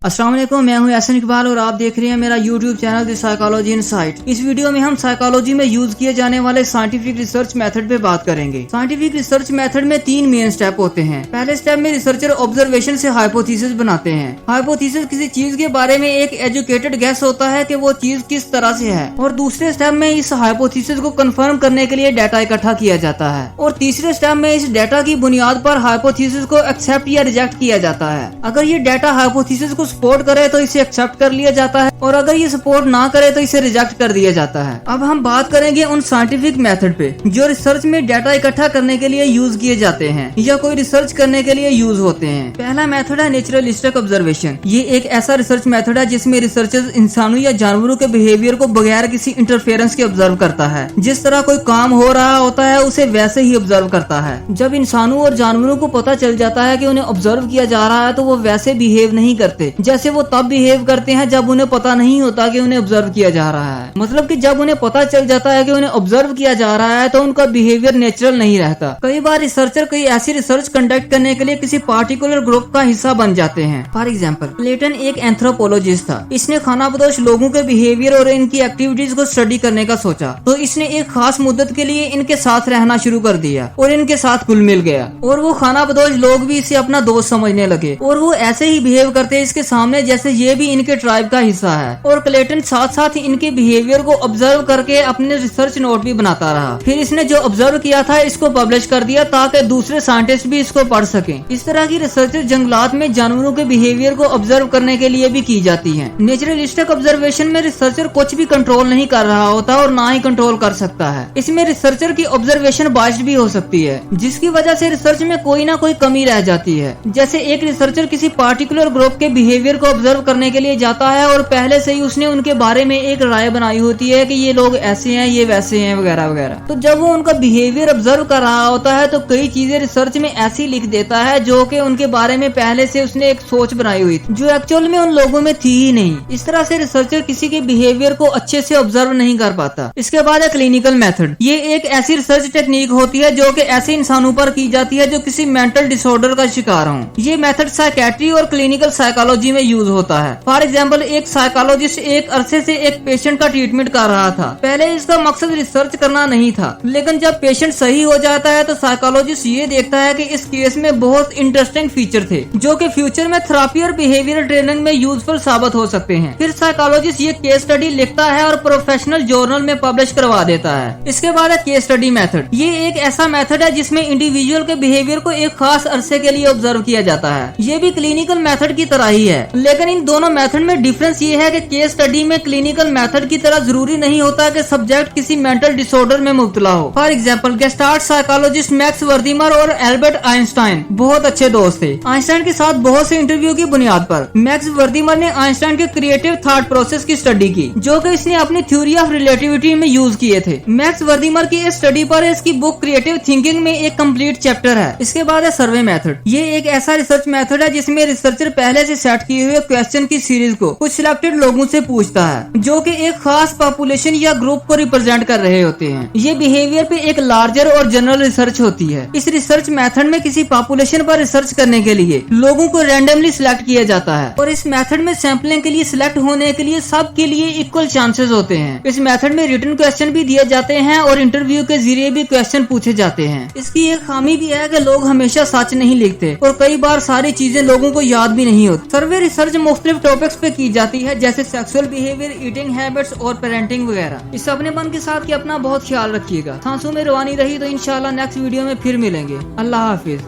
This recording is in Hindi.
अस्सलाम वालेकुम, मैं हूं यासिन इकबाल और आप देख रहे हैं मेरा YouTube channel the psychology insight. इस वीडियो में हम साइकोलॉजी में यूज किए जाने वाले साइंटिफिक रिसर्च मेथड पे बात करेंगे। साइंटिफिक रिसर्च मेथड में 3 मेन स्टेप होते हैं। पहले स्टेप में रिसर्चर ऑब्जर्वेशन से हाइपोथेसिस बनाते हैं। हाइपोथेसिस किसी चीज के बारे में एक एजुकेटेड गेस होता है कि वो चीज किस तरह से है, और दूसरे स्टेप में इस हाइपोथेसिस को कंफर्म करने के लिए डाटा इकट्ठा किया जाता है, और तीसरे स्टेप में इस डाटा की बुनियाद पर हाइपोथेसिस को एक्सेप्ट या रिजेक्ट किया जाता है। अगर ये डाटा हाइपोथेसिस को सपोर्ट करे तो इसे एक्सेप्ट कर लिया जाता है, और अगर ये सपोर्ट ना करे तो इसे रिजेक्ट कर दिया जाता है। अब हम बात करेंगे उन साइंटिफिक मेथड पे जो रिसर्च में डाटा इकट्ठा करने के लिए यूज किए जाते हैं या कोई रिसर्च करने के लिए यूज होते हैं। पहला मेथड है नेचुरलिस्टिक ऑब्जर्वेशन। ये एक ऐसा रिसर्च मेथड है जिसमें रिसर्चर्स इंसानों या जानवरों के बिहेवियर को बगैर किसी इंटरफेरेंस के ऑब्जर्व करता है। जिस तरह कोई काम हो रहा होता है उसे वैसे ही ऑब्जर्व करता है। जब इंसानों और जानवरों को पता चल जाता है कि उन्हें ऑब्जर्व किया जा रहा है तो वो वैसे बिहेव नहीं करते जैसे वो तब बिहेव करते हैं जब उन्हें पता नहीं होता कि उन्हें ऑब्जर्व किया जा रहा है। मतलब कि जब उन्हें पता चल जाता है कि उन्हें ऑब्जर्व किया जा रहा है तो उनका बिहेवियर नेचुरल नहीं रहता। कई बार रिसर्चर कई ऐसी रिसर्च कंडक्ट करने के लिए किसी पार्टिकुलर ग्रुप का हिस्सा बन जाते हैं। फॉर एग्जाम्पल, प्लेटन एक एंथ्रोपोलॉजिस्ट था। इसने खानाबदोश लोगों के बिहेवियर और इनकी एक्टिविटीज को स्टडी करने का सोचा, तो इसने एक खास मुद्दत के लिए इनके साथ रहना शुरू कर दिया और इनके साथ घुल मिल गया, और वो खानाबदोश लोग भी इसे अपना दोस्त समझने लगे और वो ऐसे ही बिहेव करते इसके सामने जैसे ये भी इनके ट्राइब का हिस्सा है। और क्लेटन साथ साथ इनके बिहेवियर को ऑब्जर्व करके अपने रिसर्च नोट भी बनाता रहा। फिर इसने जो ऑब्जर्व किया था इसको पब्लिश कर दिया ताकि दूसरे साइंटिस्ट भी इसको पढ़ सकें। इस तरह की रिसर्च जंगलात में जानवरों के बिहेवियर को ऑब्जर्व करने के लिए भी की जाती है। नेचुरलिस्टिक ऑब्जर्वेशन में रिसर्चर कुछ भी कंट्रोल नहीं कर रहा होता और ना ही कंट्रोल कर सकता है। इसमें रिसर्चर की ऑब्जर्वेशन बाइस्ड भी हो सकती है, जिसकी वजह से रिसर्च में कोई ना कोई कमी रह जाती है। जैसे एक रिसर्चर किसी पार्टिकुलर ग्रुप के बिहेवियर को ऑब्जर्व करने के लिए जाता है और पहले से ही उसने उनके बारे में एक राय बनाई होती है कि ये लोग ऐसे हैं, ये वैसे हैं, वगैरह वगैरह। तो जब वो उनका बिहेवियर ऑब्जर्व कर रहा होता है तो कई चीजें रिसर्च में ऐसी लिख देता है जो कि उनके बारे में पहले से उसने एक सोच बनाई हुई थी, जो एक्चुअल में उन लोगों में थी ही नहीं। इस तरह से रिसर्चर किसी के बिहेवियर को अच्छे से ऑब्जर्व नहीं कर पाता। इसके बाद है क्लिनिकल मेथड। ये एक ऐसी रिसर्च टेक्निक होती है जो कि ऐसे इंसानों पर की जाती है जो किसी मेंटल डिसऑर्डर का शिकार हों। ये मेथड साइकेट्री और क्लिनिकल साइकोलॉजी में यूज होता है। फॉर एग्जाम्पल, एक साइकोलॉजिस्ट एक अरसे से एक पेशेंट का ट्रीटमेंट कर रहा था। पहले इसका मकसद रिसर्च करना नहीं था, लेकिन जब पेशेंट सही हो जाता है तो साइकोलॉजिस्ट ये देखता है कि इस केस में बहुत इंटरेस्टिंग फीचर थे जो कि फ्यूचर में थेरेपी और बिहेवियर ट्रेनिंग में यूजफुल साबित हो सकते हैं। फिर साइकोलॉजिस्ट ये केस स्टडी लिखता है और प्रोफेशनल जर्नल में पब्लिश करवा देता है। इसके बाद है केस स्टडी मेथड। ये एक ऐसा मेथड है जिसमें इंडिविजुअल के बिहेवियर को एक खास अरसे के लिए ऑब्जर्व किया जाता है। ये भी क्लिनिकल मेथड की तरह ही है, लेकिन इन दोनों मेथड में डिफरेंस ये है कि केस स्टडी में क्लिनिकल मेथड की तरह जरूरी नहीं होता कि सब्जेक्ट किसी मेंटल डिसऑर्डर में मुब्तला हो। For example, gestalt psychologist max वर्दीमर और एल्बर्ट आइंस्टाइन बहुत अच्छे दोस्त थे। आइंस्टाइन के साथ बहुत से इंटरव्यू की बुनियाद पर मैक्स वर्दीमर ने आइंस्टाइन के क्रिएटिव थॉट प्रोसेस की स्टडी की, जो कि इसने अपनी थ्योरी ऑफ रिलेटिविटी में यूज किए थे। मैक्स वर्दीमर की इस स्टडी पर इसकी बुक क्रिएटिव थिंकिंग में एक कंप्लीट चैप्टर है। इसके बाद है सर्वे मेथड। ये एक ऐसा रिसर्च मेथड है जिसमें रिसर्चर पहले से सेट किए हुए क्वेश्चन की सीरीज को कुछ सिलेक्टेड लोगों से पूछता है जो कि एक खास पॉपुलेशन या ग्रुप को रिप्रेजेंट कर रहे होते हैं। ये बिहेवियर पे एक लार्जर और जनरल रिसर्च होती है। इस रिसर्च मेथड में किसी पॉपुलेशन पर रिसर्च करने के लिए लोगों को रैंडमली सिलेक्ट किया जाता है, और इस मेथड में सैंपलिंग के लिए सिलेक्ट होने के लिए सब के लिए इक्वल चांसेस होते हैं। इस मेथड में रिटन क्वेश्चन भी दिए जाते हैं और इंटरव्यू के जरिए भी क्वेश्चन पूछे जाते हैं। इसकी एक खामी भी है कि लोग हमेशा सच नहीं लिखते और कई बार सारी चीजें लोगों को याद भी नहीं होती। सर्वे रिसर्च मुख्तलिफ टॉपिक्स पे की जाती है, जैसे सेक्सुअल बिहेवियर, ईटिंग हैबिट्स और पेरेंटिंग वगैरह। इस अपनेपन के साथ कि अपना बहुत ख्याल रखिएगा। सांसों में रवानी रही तो इंशाल्लाह नेक्स्ट वीडियो में फिर मिलेंगे। अल्लाह हाफिज।